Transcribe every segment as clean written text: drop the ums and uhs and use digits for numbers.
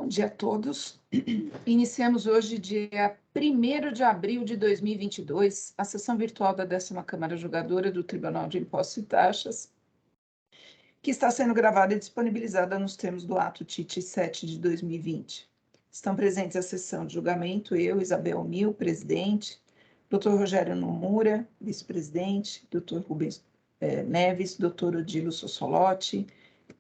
Bom dia a todos. Iniciamos hoje, dia 1º de abril de 2022, a sessão virtual da 10ª Câmara Julgadora do Tribunal de Impostos e Taxas, que está sendo gravada e disponibilizada nos termos do ato TIT 7 de 2020. Estão presentes à sessão de julgamento eu, Isabel Mil, presidente, Dr. Rogério Nomura, vice-presidente, Dr. Rubens Neves, Dr. Odilo Sossolotti,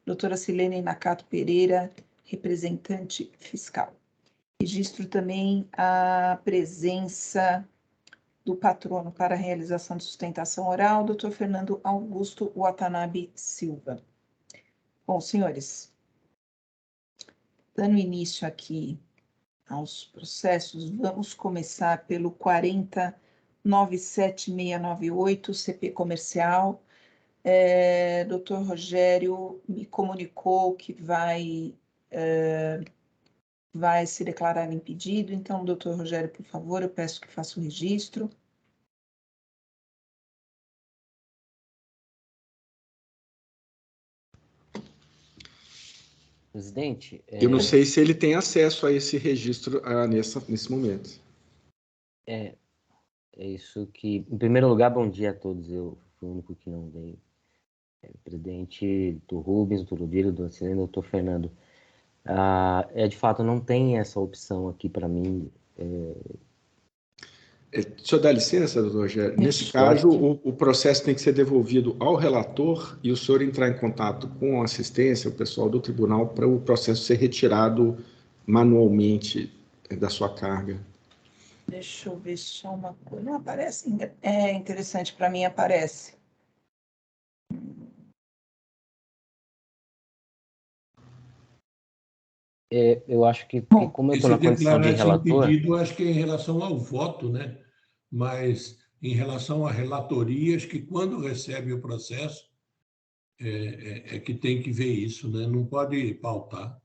doutora Silene Nakato Pereira, representante fiscal. Registro também a presença do patrono para a realização de sustentação oral, doutor Fernando Augusto Watanabe Silva. Bom, senhores, dando início aqui aos processos, vamos começar pelo 4097698, CP comercial. Doutor Rogério me comunicou que vai se declarar impedido, então, doutor Rogério, por favor, eu peço que faça o registro. Presidente... Eu não sei se ele tem acesso a esse registro nesse momento. É isso que... Em primeiro lugar, bom dia a todos, eu fui o único que não veio. Presidente, doutor Rubens, doutor Odilo, doutor Silene, doutor Fernando. De fato, não tem essa opção aqui para mim. Deixa eu dar licença, doutor Rogério. Nesse caso, o processo tem que ser devolvido ao relator e o senhor entrar em contato com a assistência, o pessoal do tribunal, para o processo ser retirado manualmente da sua carga. Deixa eu ver só uma coisa. Não aparece? É interessante, para mim aparece. Eu acho que como eu estou na condição de relator... Impedido, acho que é em relação ao voto, né? Mas em relação a relatorias, que quando recebe o processo, que tem que ver isso, né? Não pode pautar.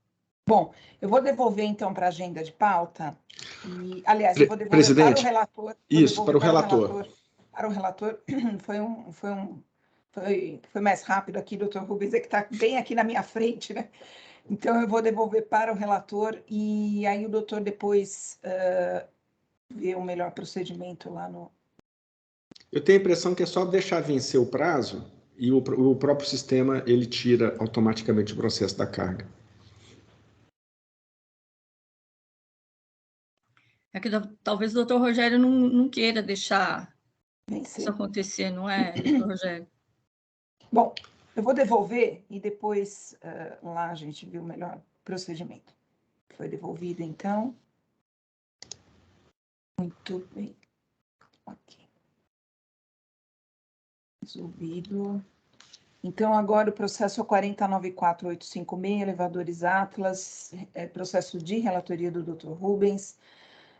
Bom, eu vou devolver, então, para a agenda de pauta. E, aliás, eu vou devolver Presidente, para o relator. Isso, para o relator. Para o relator, foi mais rápido aqui, doutor Rubens, que está bem aqui na minha frente, né? Então, eu vou devolver para o relator e aí o doutor depois vê o melhor procedimento lá no... Eu tenho a impressão que é só deixar vencer o prazo e o próprio sistema ele tira automaticamente o processo da carga. É que talvez o doutor Rogério não queira deixar isso acontecer, não é, doutor Rogério? Bom, eu vou devolver e depois lá a gente vê o melhor procedimento. Foi devolvido, então. Muito bem. Ok. Resolvido. Então, agora o processo 4094856, elevadores Atlas, processo de relatoria do Dr. Rubens.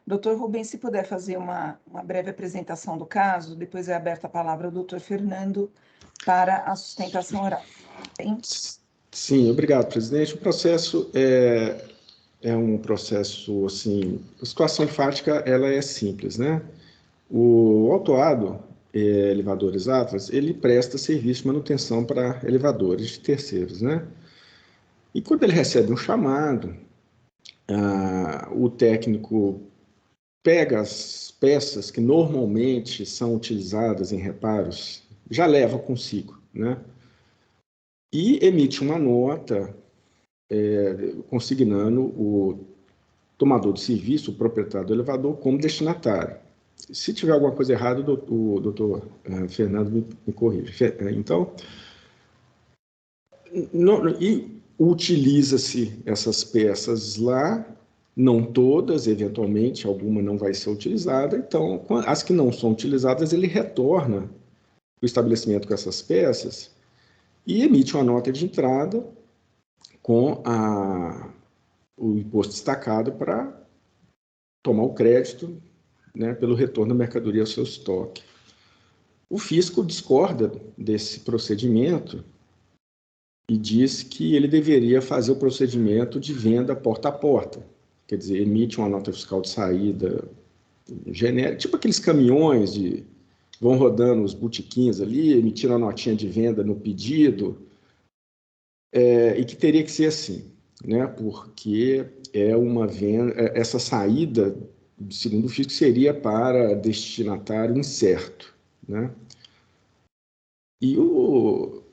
Dr. Rubens, se puder fazer uma breve apresentação do caso, depois é aberta a palavra ao Dr. Fernando para a sustentação oral. Bem? Sim, obrigado, presidente. O processo é um processo, assim, a situação fática, ela é simples, né? O autuado, Elevadores Atlas, ele presta serviço de manutenção para elevadores de terceiros, né? E quando ele recebe um chamado, o técnico pega as peças que normalmente são utilizadas em reparos, já leva consigo, né? E emite uma nota consignando o tomador de serviço, o proprietário do elevador, como destinatário. Se tiver alguma coisa errada, o doutor Fernando me corrige. Então, utiliza-se essas peças lá, não todas, eventualmente, alguma não vai ser utilizada, então, as que não são utilizadas, ele retorna o estabelecimento com essas peças e emite uma nota de entrada com o imposto destacado para tomar o crédito, né, pelo retorno da mercadoria ao seu estoque. O fisco discorda desse procedimento e diz que ele deveria fazer o procedimento de venda porta a porta, quer dizer, emite uma nota fiscal de saída genérica, tipo aqueles caminhões vão rodando os botequins ali, emitindo a notinha de venda no pedido, e que teria que ser assim. né? Porque é uma venda, essa saída, segundo o fisco, seria para destinatário incerto, né? E o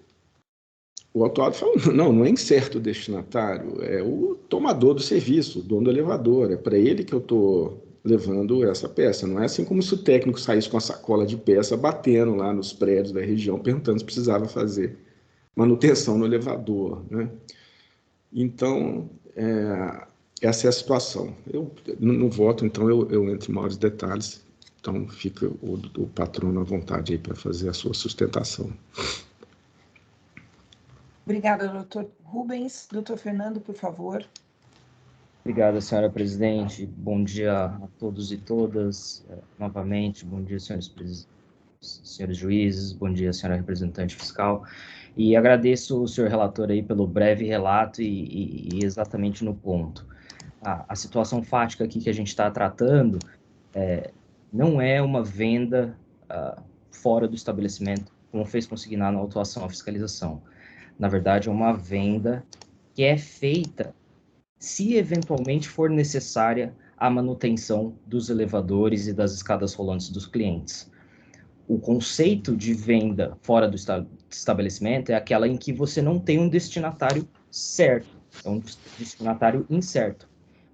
autuado falou, não é incerto o destinatário, é o tomador do serviço, o dono do elevador, é para ele que eu estou levando essa peça. Não é assim como se o técnico saísse com a sacola de peça batendo lá nos prédios da região, perguntando se precisava fazer manutenção no elevador, né? Então, essa é a situação. Eu no voto, então, eu entro em maiores detalhes, então fica o patrono à vontade aí para fazer a sua sustentação. Obrigada, doutor Rubens. Doutor Fernando, por favor. Obrigado, senhora presidente. Bom dia a todos e todas. Novamente, bom dia, senhores juízes, bom dia, senhora representante fiscal. E agradeço o senhor relator aí pelo breve relato e exatamente no ponto. A situação fática aqui que a gente está tratando não é uma venda fora do estabelecimento, como fez consignar na autuação à fiscalização. Na verdade, é uma venda que é feita se eventualmente for necessária a manutenção dos elevadores e das escadas rolantes dos clientes. O conceito de venda fora do estabelecimento é aquela em que você não tem um destinatário certo, é um destinatário incerto.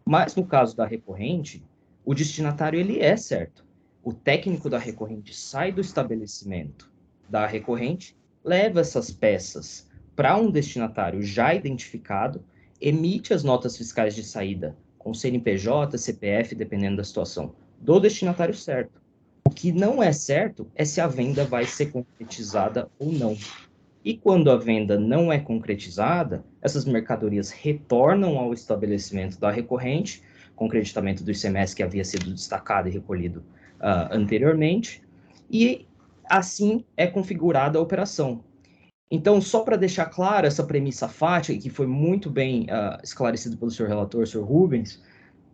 Mas no caso da recorrente, o destinatário ele é certo. O técnico da recorrente sai do estabelecimento da recorrente, leva essas peças para um destinatário já identificado, emite as notas fiscais de saída com CNPJ, CPF, dependendo da situação, do destinatário certo. O que não é certo é se a venda vai ser concretizada ou não. E quando a venda não é concretizada, essas mercadorias retornam ao estabelecimento da recorrente, com creditamento do ICMS que havia sido destacado e recolhido anteriormente, e assim é configurada a operação. Então, só para deixar clara essa premissa fática, que foi muito bem esclarecido pelo senhor relator, senhor Rubens,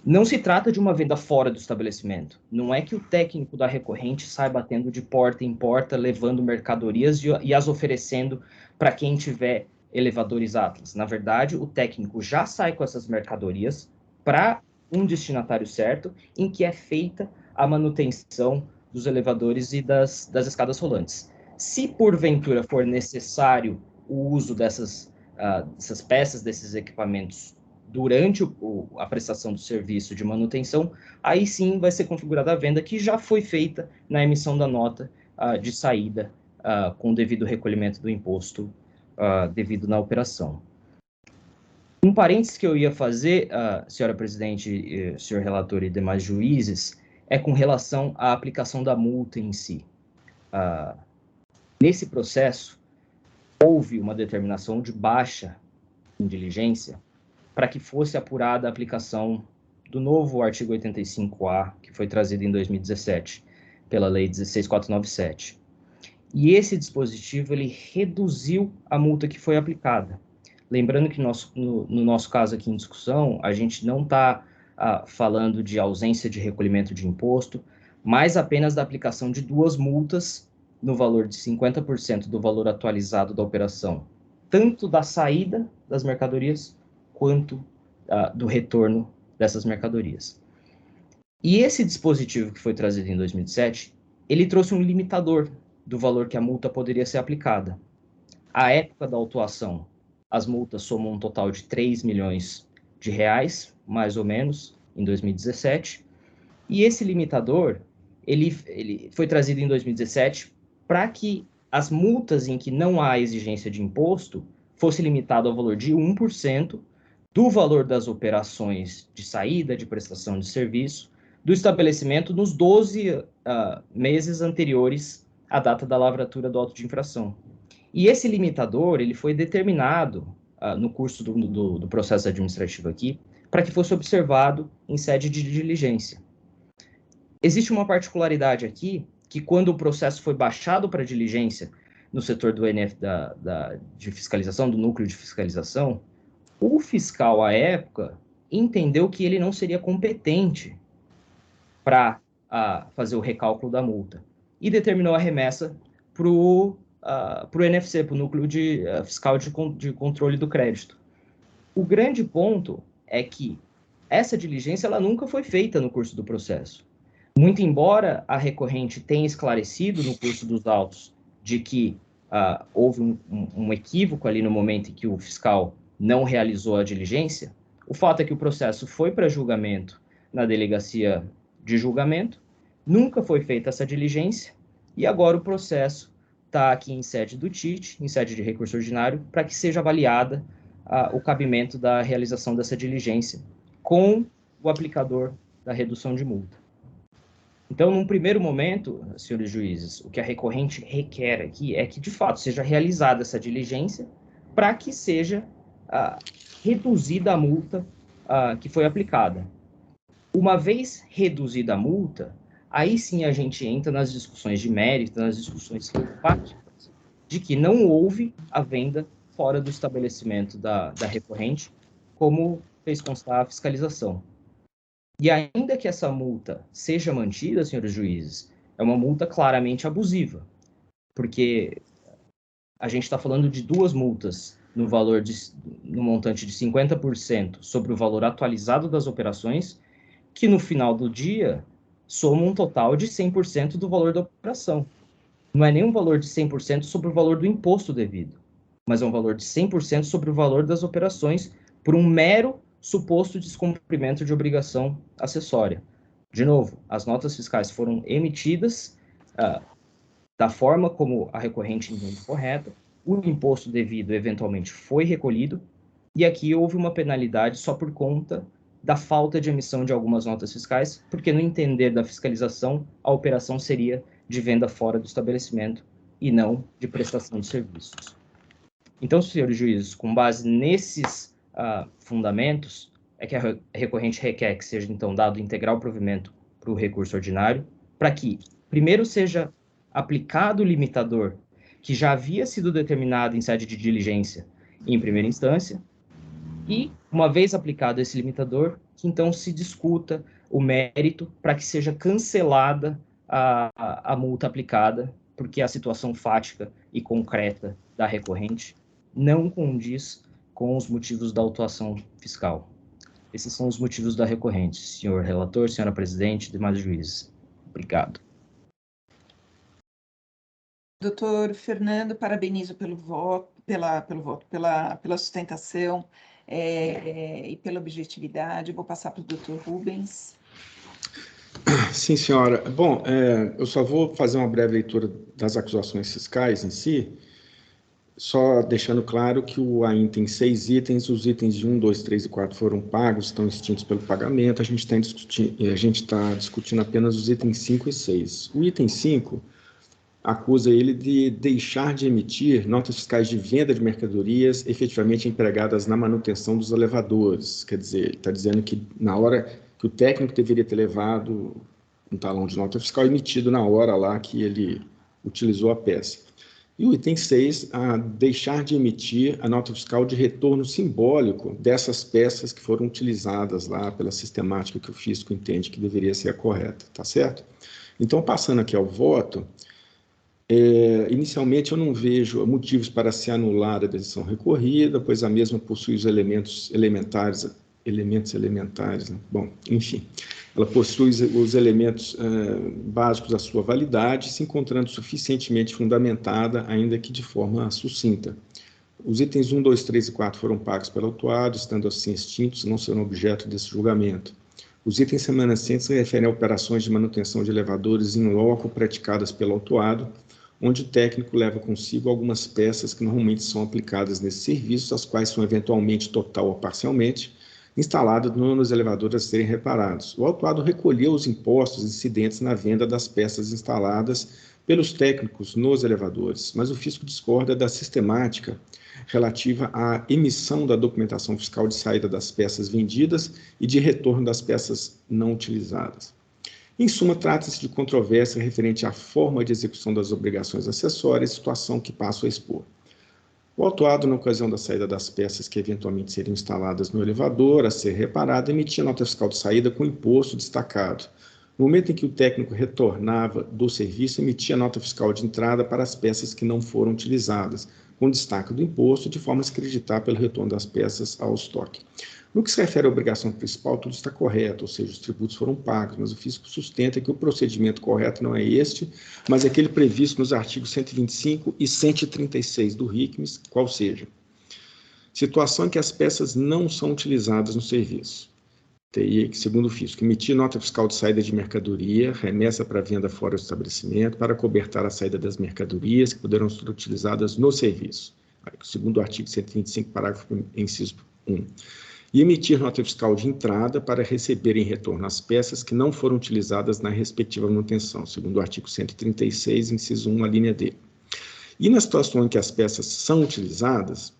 não se trata de uma venda fora do estabelecimento. Não é que o técnico da recorrente sai batendo de porta em porta, levando mercadorias e as oferecendo para quem tiver elevadores Atlas. Na verdade, o técnico já sai com essas mercadorias para um destinatário certo, em que é feita a manutenção dos elevadores e das escadas rolantes. Se porventura for necessário o uso dessas peças, desses equipamentos, durante a prestação do serviço de manutenção, aí sim vai ser configurada a venda que já foi feita na emissão da nota de saída com o devido recolhimento do imposto devido na operação. Um parênteses que eu ia fazer, senhora presidente, senhor relator e demais juízes, é com relação à aplicação da multa em si. Nesse processo, houve uma determinação de baixa em diligência para que fosse apurada a aplicação do novo artigo 85A, que foi trazido em 2017, pela Lei 16497. E esse dispositivo, ele reduziu a multa que foi aplicada. Lembrando que no nosso caso aqui em discussão, a gente não está falando de ausência de recolhimento de imposto, mas apenas da aplicação de 2 multas no valor de 50% do valor atualizado da operação, tanto da saída das mercadorias, quanto do retorno dessas mercadorias. E esse dispositivo que foi trazido em 2007, ele trouxe um limitador do valor que a multa poderia ser aplicada. À época da autuação, as multas somam um total de 3 milhões de reais, mais ou menos, em 2017. E esse limitador, ele foi trazido em 2017 para que as multas em que não há exigência de imposto fosse limitado ao valor de 1% do valor das operações de saída, de prestação de serviço, do estabelecimento nos 12 meses anteriores à data da lavratura do auto de infração. E esse limitador, ele foi determinado no curso do processo administrativo aqui, para que fosse observado em sede de diligência. Existe uma particularidade aqui, que quando o processo foi baixado para diligência no setor do NF de fiscalização, do núcleo de fiscalização, o fiscal, à época, entendeu que ele não seria competente para fazer o recálculo da multa e determinou a remessa para o NFC, para o núcleo fiscal de controle do crédito. O grande ponto é que essa diligência ela nunca foi feita no curso do processo. Muito embora a recorrente tenha esclarecido no curso dos autos de que houve um equívoco ali no momento em que o fiscal não realizou a diligência, o fato é que o processo foi para julgamento na delegacia de julgamento, nunca foi feita essa diligência, e agora o processo está aqui em sede do TIT, em sede de recurso ordinário, para que seja avaliada o cabimento da realização dessa diligência com o aplicador da redução de multa. Então, num primeiro momento, senhores juízes, o que a recorrente requer aqui é que, de fato, seja realizada essa diligência para que seja reduzida a multa que foi aplicada. Uma vez reduzida a multa, aí sim a gente entra nas discussões de mérito, nas discussões fáticas, de que não houve a venda fora do estabelecimento da recorrente, como fez constar a fiscalização. E ainda que essa multa seja mantida, senhores juízes, é uma multa claramente abusiva, porque a gente está falando de duas multas no montante de 50% sobre o valor atualizado das operações, que no final do dia soma um total de 100% do valor da operação. Não é nem um valor de 100% sobre o valor do imposto devido, mas é um valor de 100% sobre o valor das operações por um mero suposto descumprimento de obrigação acessória. De novo, as notas fiscais foram emitidas da forma como a recorrente entende correta, o imposto devido eventualmente foi recolhido, e aqui houve uma penalidade só por conta da falta de emissão de algumas notas fiscais, porque no entender da fiscalização, a operação seria de venda fora do estabelecimento e não de prestação de serviços. Então, senhores juízes, com base nesses fundamentos, é que a recorrente requer que seja, então, dado integral provimento para o recurso ordinário, para que, primeiro, seja aplicado o limitador que já havia sido determinado em sede de diligência em primeira instância, e, uma vez aplicado esse limitador, que então se discuta o mérito para que seja cancelada a multa aplicada, porque a situação fática e concreta da recorrente não condiz com os motivos da autuação fiscal. Esses são os motivos da recorrente, senhor relator, senhora presidente, demais juízes. Obrigado. Doutor Fernando, parabenizo pelo voto, pela sustentação e pela objetividade. Vou passar para o doutor Rubens. Sim, senhora. Bom, eu só vou fazer uma breve leitura das acusações fiscais em si, só deixando claro que o AIN tem 6 itens, os itens de 1, 2, 3 e 4 foram pagos, estão extintos pelo pagamento, a gente está discutindo apenas os itens 5 e 6. O item 5 acusa ele de deixar de emitir notas fiscais de venda de mercadorias efetivamente empregadas na manutenção dos elevadores. Quer dizer, ele está dizendo que na hora que o técnico deveria ter levado um talão de nota fiscal emitido na hora lá que ele utilizou a peça. E o item 6, a deixar de emitir a nota fiscal de retorno simbólico dessas peças que foram utilizadas lá pela sistemática que o fisco entende que deveria ser a correta, tá certo? Então, passando aqui ao voto, inicialmente eu não vejo motivos para se anular a decisão recorrida, pois a mesma possui os elementos elementares, né? Bom, enfim, ela possui os elementos básicos da sua validade, se encontrando suficientemente fundamentada, ainda que de forma sucinta. Os itens 1, 2, 3 e 4 foram pagos pelo autuado, estando assim extintos, não serão objeto desse julgamento. Os itens remanescentes se referem a operações de manutenção de elevadores in loco praticadas pelo autuado, onde o técnico leva consigo algumas peças que normalmente são aplicadas nesses serviços, as quais são eventualmente total ou parcialmente instaladas nos elevadores a serem reparados. O autuado recolheu os impostos incidentes na venda das peças instaladas pelos técnicos nos elevadores, mas o fisco discorda da sistemática relativa à emissão da documentação fiscal de saída das peças vendidas e de retorno das peças não utilizadas. Em suma, trata-se de controvérsia referente à forma de execução das obrigações acessórias, situação que passo a expor. O autuado, na ocasião da saída das peças que eventualmente seriam instaladas no elevador a ser reparado, emitia nota fiscal de saída com imposto destacado. No momento em que o técnico retornava do serviço, emitia nota fiscal de entrada para as peças que não foram utilizadas, com destaque do imposto, de forma a se acreditar pelo retorno das peças ao estoque. No que se refere à obrigação principal, tudo está correto, ou seja, os tributos foram pagos, mas o fisco sustenta que o procedimento correto não é este, mas é aquele previsto nos artigos 125 e 136 do RICMES, qual seja, situação em que as peças não são utilizadas no serviço. Teria que, segundo o fisco, emitir nota fiscal de saída de mercadoria, remessa para venda fora do estabelecimento, para cobertar a saída das mercadorias que poderão ser utilizadas no serviço. Segundo o artigo 125, parágrafo inciso 1. E emitir nota fiscal de entrada para receber em retorno as peças que não foram utilizadas na respectiva manutenção, segundo o artigo 136, inciso 1, a linha D. E na situação em que as peças são utilizadas,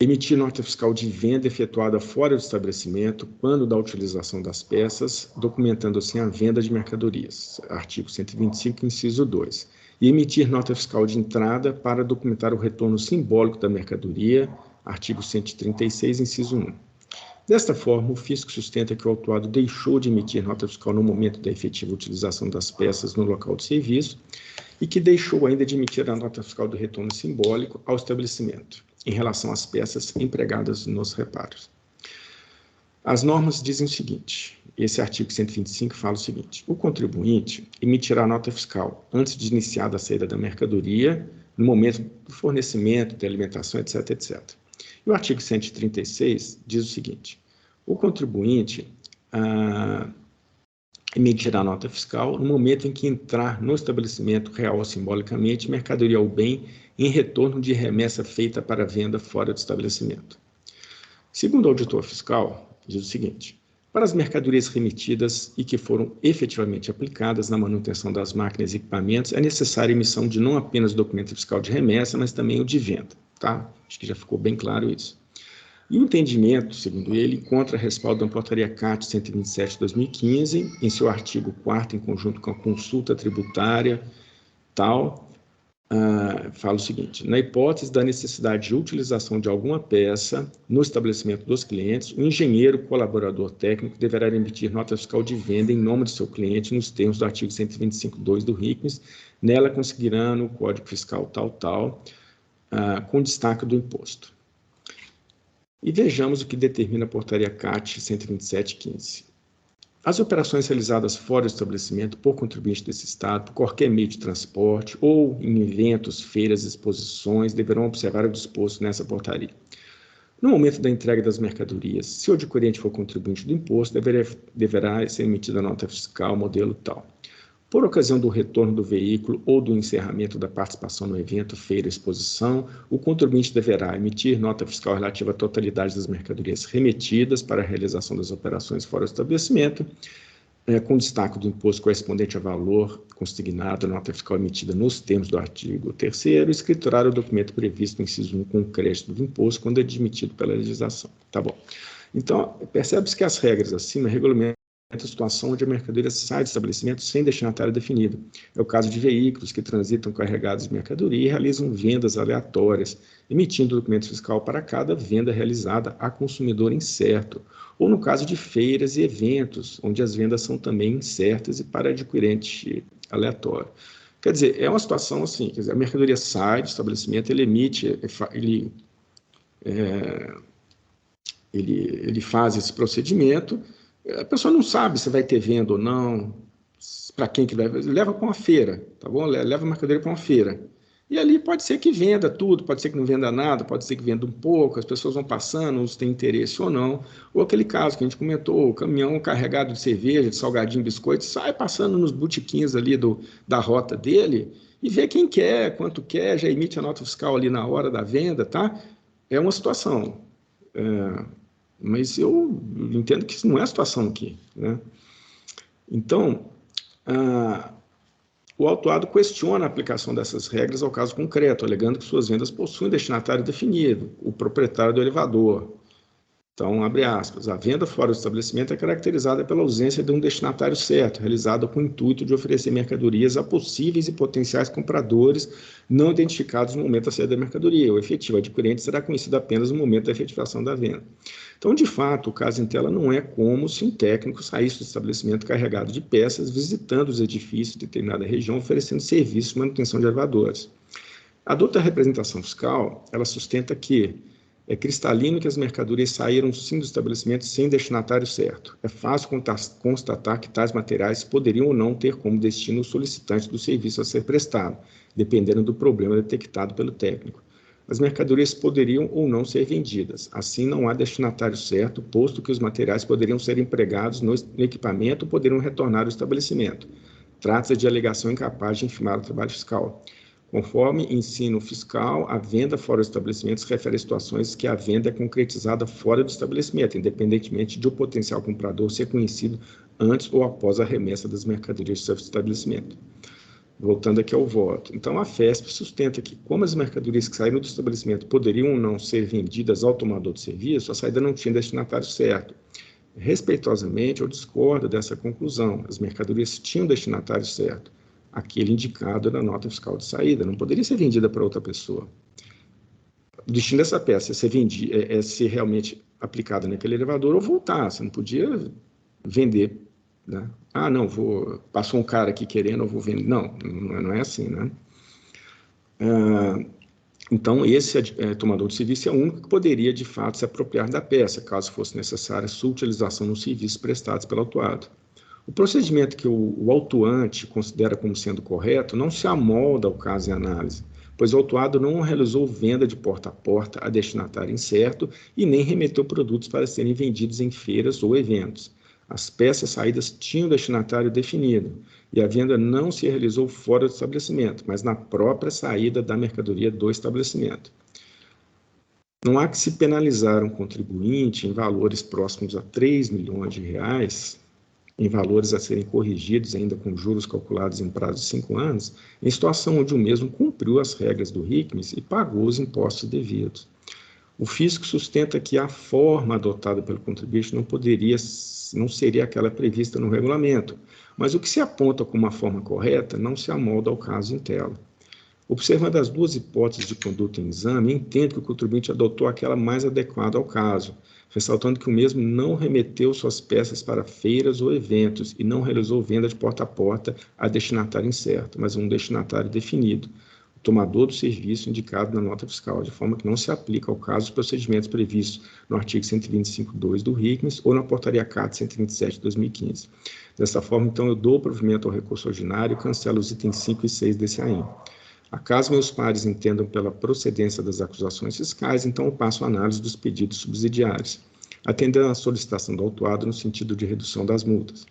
emitir nota fiscal de venda efetuada fora do estabelecimento quando da utilização das peças, documentando assim a venda de mercadorias, artigo 125, inciso 2. E emitir nota fiscal de entrada para documentar o retorno simbólico da mercadoria, artigo 136, inciso 1. Desta forma, o fisco sustenta que o autuado deixou de emitir nota fiscal no momento da efetiva utilização das peças no local de serviço e que deixou ainda de emitir a nota fiscal do retorno simbólico ao estabelecimento, em relação às peças empregadas nos reparos. As normas dizem o seguinte, esse artigo 125 fala o seguinte, o contribuinte emitirá a nota fiscal antes de iniciar a saída da mercadoria, no momento do fornecimento, da alimentação, etc, etc. E o artigo 136 diz o seguinte, o contribuinte emitirá a nota fiscal no momento em que entrar no estabelecimento real ou simbolicamente mercadoria ou bem em retorno de remessa feita para venda fora do estabelecimento. Segundo o auditor fiscal, diz o seguinte, para as mercadorias remetidas e que foram efetivamente aplicadas na manutenção das máquinas e equipamentos, é necessária a emissão de não apenas o documento fiscal de remessa, mas também o de venda. Tá? Acho que já ficou bem claro isso. E o entendimento, segundo ele, encontra respaldo na portaria CAT 127/2015, em seu artigo 4º, em conjunto com a consulta tributária, tal, fala o seguinte, na hipótese da necessidade de utilização de alguma peça no estabelecimento dos clientes, o engenheiro colaborador técnico deverá emitir nota fiscal de venda em nome do seu cliente nos termos do artigo 125.2 do RICMES, nela conseguirá no Código Fiscal tal, com destaque do imposto. E vejamos o que determina a portaria CAT 127/15. As operações realizadas fora do estabelecimento por contribuinte desse Estado, por qualquer meio de transporte ou em eventos, feiras, exposições, deverão observar o disposto nessa portaria. No momento da entrega das mercadorias, se o adquirente for contribuinte do imposto, deverá ser emitida a nota fiscal modelo tal. Por ocasião do retorno do veículo ou do encerramento da participação no evento, feira, exposição, o contribuinte deverá emitir nota fiscal relativa à totalidade das mercadorias remetidas para a realização das operações fora do estabelecimento, com destaque do imposto correspondente a valor consignado, nota fiscal emitida nos termos do artigo 3º, escriturar o documento previsto no inciso 1 com crédito do imposto quando admitido pela legislação. Tá bom. Então, percebe-se que as regras acima regulamentam a situação onde a mercadoria sai do estabelecimento sem destinatário definido. É o caso de veículos que transitam carregados de mercadoria e realizam vendas aleatórias, emitindo documento fiscal para cada venda realizada a consumidor incerto. Ou no caso de feiras e eventos, onde as vendas são também incertas e para adquirente aleatório. Quer dizer, é uma situação assim, quer dizer, a mercadoria sai do estabelecimento, ele emite, ele faz esse procedimento. A pessoa não sabe se vai ter venda ou não, para quem que leva para uma feira, tá bom? Leva a mercadoria para uma feira. E ali pode ser que venda tudo, pode ser que não venda nada, pode ser que venda um pouco, as pessoas vão passando, uns têm interesse ou não. Ou aquele caso que a gente comentou, o caminhão carregado de cerveja, de salgadinho, biscoito, sai passando nos botequins ali da rota dele e vê quem quer, quanto quer, já emite a nota fiscal ali na hora da venda, tá? É uma situação. Mas eu entendo que isso não é a situação aqui, né? Então, o autuado questiona a aplicação dessas regras ao caso concreto, alegando que suas vendas possuem destinatário definido, o proprietário do elevador. Então, abre aspas, a venda fora do estabelecimento é caracterizada pela ausência de um destinatário certo, realizada com o intuito de oferecer mercadorias a possíveis e potenciais compradores não identificados no momento da saída da mercadoria. O efetivo adquirente será conhecido apenas no momento da efetivação da venda. Então, de fato, o caso em tela não é como se um técnico saísse do estabelecimento carregado de peças, visitando os edifícios de determinada região, oferecendo serviços de manutenção de elevadores. A outra representação fiscal, ela sustenta que é cristalino que as mercadorias saíram sim do estabelecimento sem destinatário certo. É fácil constatar que tais materiais poderiam ou não ter como destino o solicitante do serviço a ser prestado, dependendo do problema detectado pelo técnico. As mercadorias poderiam ou não ser vendidas. Assim, não há destinatário certo, posto que os materiais poderiam ser empregados no equipamento ou poderiam retornar ao estabelecimento. Trata-se de alegação incapaz de infamar o trabalho fiscal. Conforme ensino fiscal, a venda fora do estabelecimento se refere a situações que a venda é concretizada fora do estabelecimento, independentemente de o potencial comprador ser conhecido antes ou após a remessa das mercadorias do seu estabelecimento. Voltando aqui ao voto. Então, a FESP sustenta que, como as mercadorias que saíram do estabelecimento poderiam ou não ser vendidas ao tomador de serviço, a saída não tinha destinatário certo. Respeitosamente, eu discordo dessa conclusão. As mercadorias tinham destinatário certo, aquele indicado na nota fiscal de saída, não poderia ser vendida para outra pessoa. O destino dessa peça é ser realmente aplicada naquele elevador ou voltar, você não podia vender, né? Ah, não, passou um cara aqui querendo, eu vou vender. Não é assim, né? Então, esse tomador de serviço é o único que poderia, de fato, se apropriar da peça, caso fosse necessária sua utilização nos serviços prestados pelo autuado. O procedimento que o autuante considera como sendo correto não se amolda ao caso em análise, pois o autuado não realizou venda de porta a porta a destinatário incerto e nem remeteu produtos para serem vendidos em feiras ou eventos. As peças saídas tinham destinatário definido e a venda não se realizou fora do estabelecimento, mas na própria saída da mercadoria do estabelecimento. Não há que se penalizar um contribuinte em valores próximos a 3 milhões de reais, em valores a serem corrigidos ainda com juros calculados em prazo de 5 anos, em situação onde o mesmo cumpriu as regras do RICMES e pagou os impostos devidos. O fisco sustenta que a forma adotada pelo contribuinte não seria aquela prevista no regulamento, mas o que se aponta como uma forma correta não se amolda ao caso em tela. Observando as duas hipóteses de conduta em exame, entendo que o contribuinte adotou aquela mais adequada ao caso, ressaltando que o mesmo não remeteu suas peças para feiras ou eventos e não realizou venda de porta a porta a destinatário incerto, mas um destinatário definido, o tomador do serviço indicado na nota fiscal, de forma que não se aplica ao caso os procedimentos previstos no artigo 125.2 do RICMES ou na portaria CAT 127 de 2015. Dessa forma, então, eu dou provimento ao recurso ordinário e cancelo os itens 5 e 6 desse AIM. Acaso meus pares entendam pela procedência das acusações fiscais, então eu passo a análise dos pedidos subsidiários, atendendo à solicitação do autuado no sentido de redução das multas.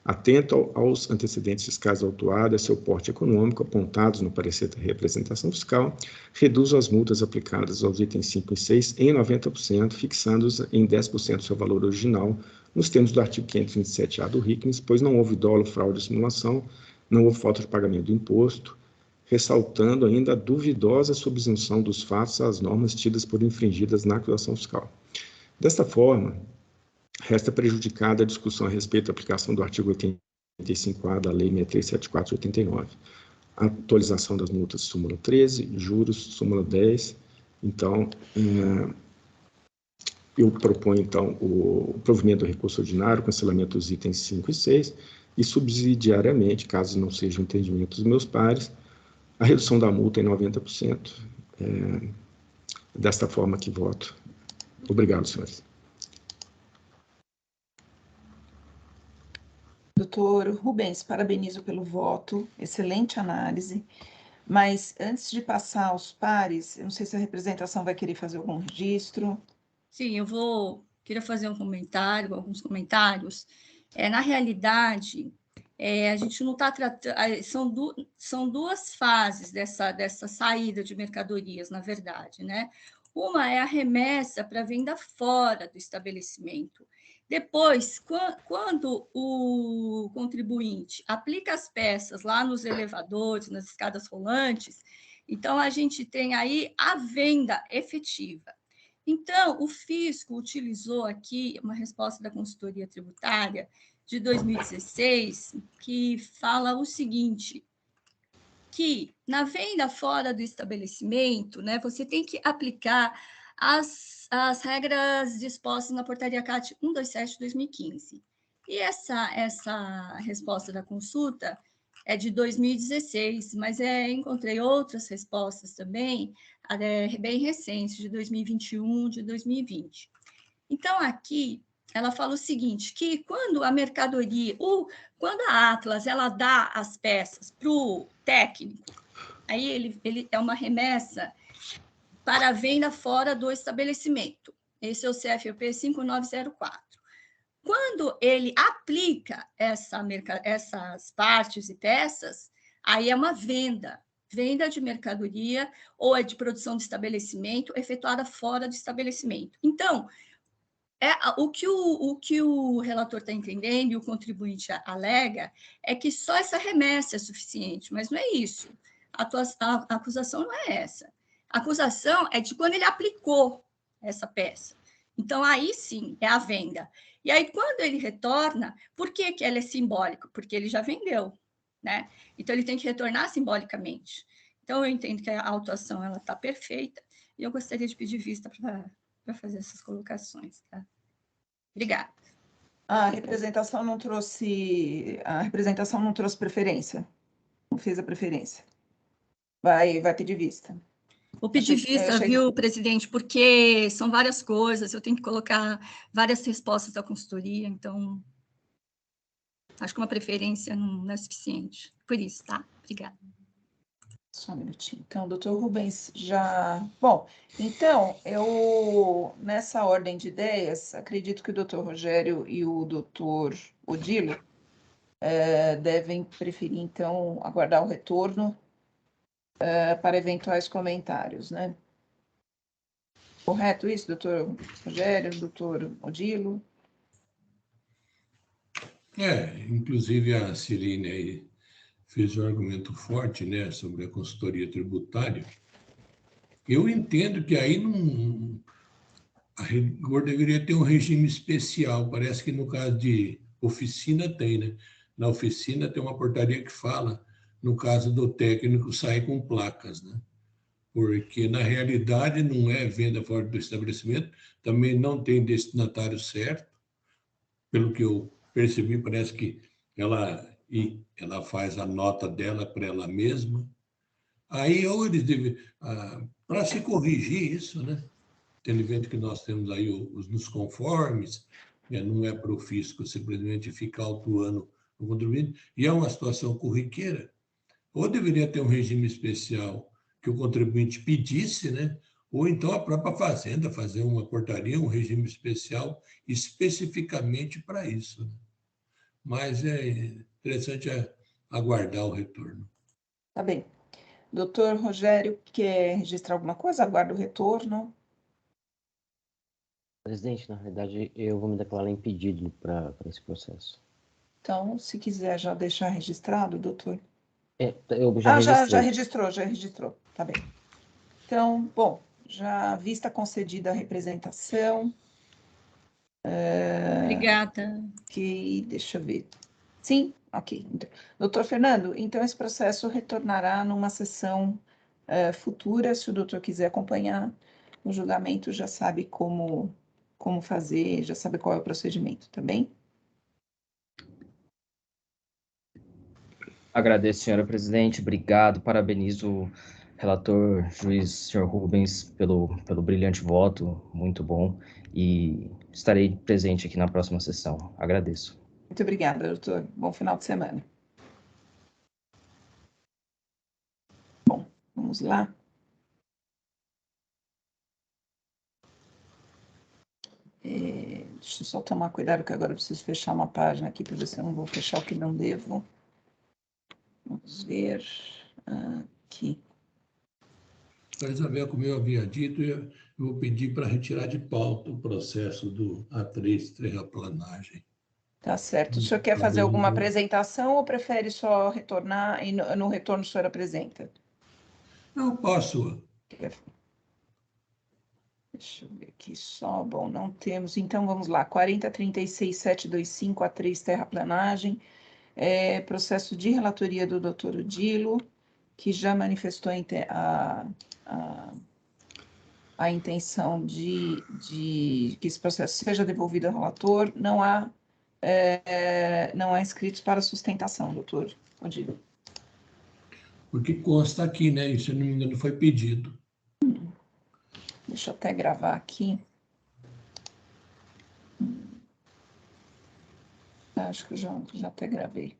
Atento aos antecedentes fiscais do autuado e a seu porte econômico apontados no parecer da representação fiscal, reduzo as multas aplicadas aos itens 5 e 6 em 90%, fixando-os em 10% do seu valor original, nos termos do artigo 527-A do RICMES, pois não houve dolo, fraude ou simulação, não houve falta de pagamento do imposto, ressaltando ainda a duvidosa subsunção dos fatos às normas tidas por infringidas na acusação fiscal. Desta forma, resta prejudicada a discussão a respeito da aplicação do artigo 85-A da Lei 6374 de 89. A atualização das multas, súmula 13, juros, súmula 10. Então, eu proponho, então, o provimento do recurso ordinário, cancelamento dos itens 5 e 6, e subsidiariamente, caso não seja o entendimento dos meus pares, a redução da multa em 90%. Desta forma que voto. Obrigado, senhores. Doutor Rubens, parabenizo pelo voto, excelente análise. Mas antes de passar aos pares, eu não sei se a representação vai querer fazer algum registro. Sim, queria fazer alguns comentários. Na realidade, a gente não está tratando. São duas fases dessa saída de mercadorias, na verdade, né? Uma é a remessa para venda fora do estabelecimento. Depois, quando o contribuinte aplica as peças lá nos elevadores, nas escadas rolantes, então a gente tem aí a venda efetiva. Então, o fisco utilizou aqui uma resposta da consultoria tributária de 2016, que fala o seguinte, que na venda fora do estabelecimento, né, você tem que aplicar as regras dispostas na portaria CAT 127/2015. E essa resposta da consulta é de 2016, mas encontrei outras respostas também, bem recentes, de 2021, de 2020. Então, aqui, ela fala o seguinte, que quando a mercadoria, quando a Atlas, ela dá as peças para o técnico, aí ele é uma remessa para a venda fora do estabelecimento. Esse é o CFP 5904. Quando ele aplica essas partes e peças, aí é uma venda de mercadoria ou é de produção de estabelecimento efetuada fora do estabelecimento. Então, o que o relator está entendendo e o contribuinte alega é que só essa remessa é suficiente, mas não é isso. A acusação não é essa. A acusação é de quando ele aplicou essa peça. Então, aí sim, é a venda. E aí, quando ele retorna, por que ela é simbólica? Porque ele já vendeu, né? Então, ele tem que retornar simbolicamente. Então, eu entendo que a autuação está perfeita e eu gostaria de pedir vista para fazer essas colocações, tá? Obrigada. A representação não trouxe preferência. Não fez a preferência. Vai pedir vista. Vou pedir vista, viu, presidente, porque são várias coisas, eu tenho que colocar várias respostas da consultoria, então acho que uma preferência não é suficiente. Por isso, tá? Obrigada. Só um minutinho. Então, doutor Rubens já... Bom, então, eu, nessa ordem de ideias, acredito que o doutor Rogério e o doutor Odilo devem preferir, então, aguardar o retorno para eventuais comentários, né? Correto isso, doutor Rogério, doutor Odilo? Inclusive a Cirine aí fez um argumento forte, né, sobre a consultoria tributária. Eu entendo que aí a rigor deveria ter um regime especial. Parece que no caso de oficina tem, né? Na oficina tem uma portaria que fala, no caso do técnico, sair com placas, né? Porque na realidade não é venda fora do estabelecimento, também não tem destinatário certo. Pelo que eu percebi, parece que ela faz a nota dela para ela mesma. Aí, ou eles devem, para se corrigir isso, né? Tendo em vista que nós temos aí os nos conformes, não é para o fisco simplesmente ficar autuando o contribuinte, e é uma situação corriqueira, ou deveria ter um regime especial que o contribuinte pedisse, né? Ou então a própria Fazenda fazer uma portaria, um regime especial especificamente para isso. Né? Mas é interessante aguardar o retorno. Tá bem. Doutor Rogério, quer registrar alguma coisa? Aguarda o retorno. Presidente, na realidade, eu vou me declarar impedido para esse processo. Então, se quiser já deixar registrado, doutor. Eu já registrei. Já registrou. Tá bem. Então, bom, já vista concedida a representação. Obrigada. Ok, deixa eu ver. Sim, ok. Doutor Fernando, então esse processo retornará numa sessão futura, se o doutor quiser acompanhar o julgamento, já sabe como fazer, já sabe qual é o procedimento, tá bem? Agradeço, senhora presidente, obrigado, parabenizo o relator, juiz, senhor Rubens, pelo brilhante voto, muito bom, e estarei presente aqui na próxima sessão. Agradeço. Muito obrigada, doutor. Bom final de semana. Bom, vamos lá. Deixa eu só tomar cuidado que agora eu preciso fechar uma página aqui para ver se eu não vou fechar o que não devo. Vamos ver aqui. A Isabel, como eu havia dito, eu vou pedir para retirar de pauta o processo do A3 terraplanagem. Tá certo. O senhor quer fazer alguma apresentação ou prefere só retornar e no retorno o senhor apresenta? Eu posso. Deixa eu ver aqui só. Bom, não temos. Então, vamos lá. 40.36.725 A3 terraplanagem. Processo de relatoria do doutor Odilo, que já manifestou a a intenção de que esse processo seja devolvido ao relator. Não há inscritos para sustentação, doutor Odílio. Porque consta aqui, né? E, se não me engano, foi pedido. Deixa eu até gravar aqui. Acho que eu já até gravei.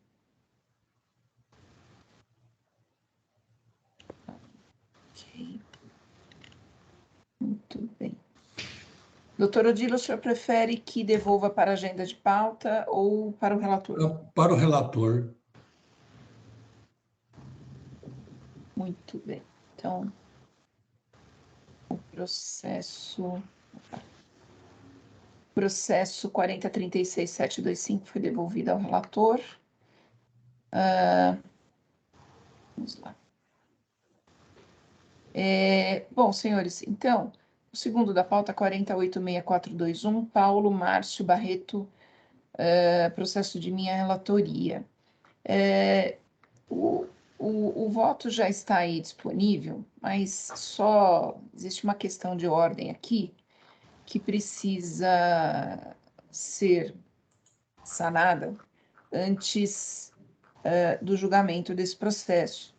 Ok. Muito bem. Doutor Odílio, o senhor prefere que devolva para a agenda de pauta ou para o relator? Para o relator. Muito bem. Então, o processo 4036-725 foi devolvido ao relator. Vamos lá. Bom, senhores, então, o segundo da pauta, 486421, Paulo Márcio Barreto, processo de minha relatoria. O voto já está aí disponível, mas só existe uma questão de ordem aqui que precisa ser sanada antes do julgamento desse processo.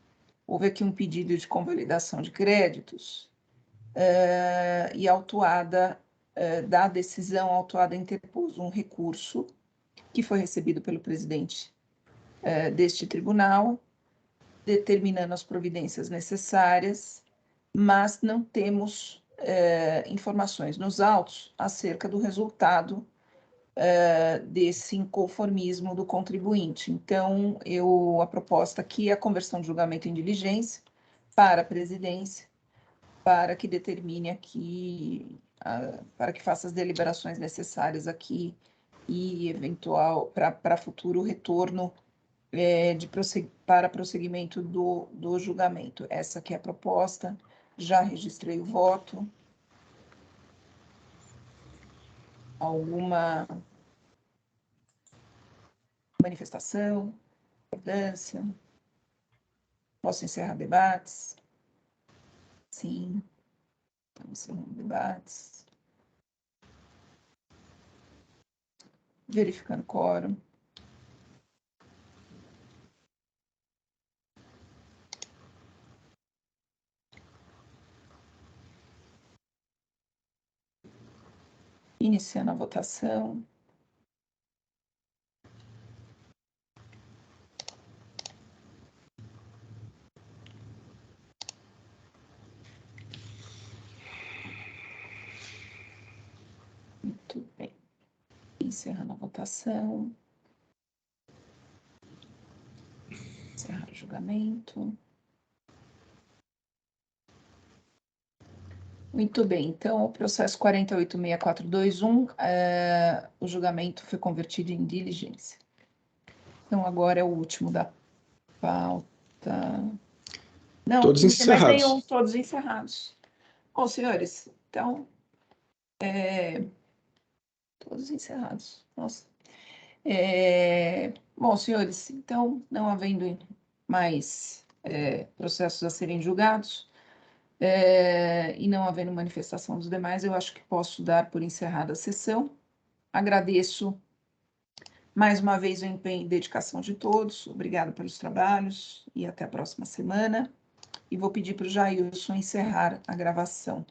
Houve aqui um pedido de convalidação de créditos e a autuada da decisão, a autuada interpôs um recurso que foi recebido pelo presidente deste tribunal, determinando as providências necessárias, mas não temos informações nos autos acerca do resultado desse inconformismo do contribuinte. Então, a proposta aqui é a conversão de julgamento em diligência para a presidência, para que determine aqui, para que faça as deliberações necessárias aqui e eventual para futuro retorno para prosseguimento do julgamento. Essa aqui é a proposta, já registrei o voto. Alguma manifestação, concordância? Posso encerrar debates? Sim. Estamos encerrando debates. Verificando quórum. Iniciando a votação. Muito bem. Encerrando a votação. Encerrar o julgamento. Muito bem, então, o processo 486421, o julgamento foi convertido em diligência. Então, agora é o último da pauta. Não, Todos mas encerrados. tem todos encerrados. Bom, senhores, então, todos encerrados. Nossa. Bom, senhores, então, não havendo mais processos a serem julgados, e não havendo manifestação dos demais, eu acho que posso dar por encerrada a sessão. Agradeço mais uma vez o empenho e dedicação de todos. Obrigado pelos trabalhos e até a próxima semana. E vou pedir para o Jailson encerrar a gravação.